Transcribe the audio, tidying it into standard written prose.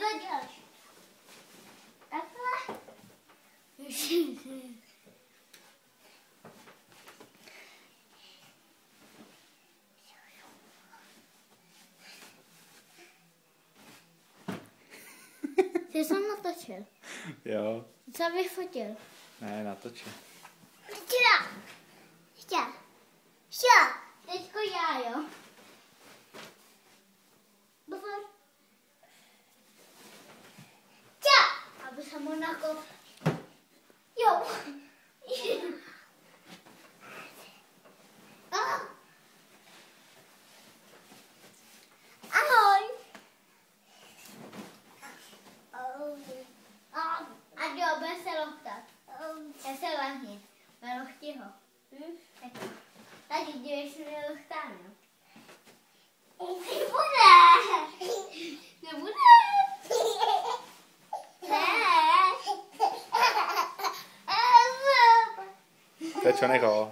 takhle děláš. Takhle. Ty jsem natočil. Jo. Co vyfotil? Ne, natočil. Teďko já, jo. Buffer. Aby jsem mu nakop. Jo. Ahoj. A jo, bude se lochtat. Já se lehni. Nelochti ho. Tak dívej, že nelochtám, jo. Nebude. Nebude. To je čo nechal.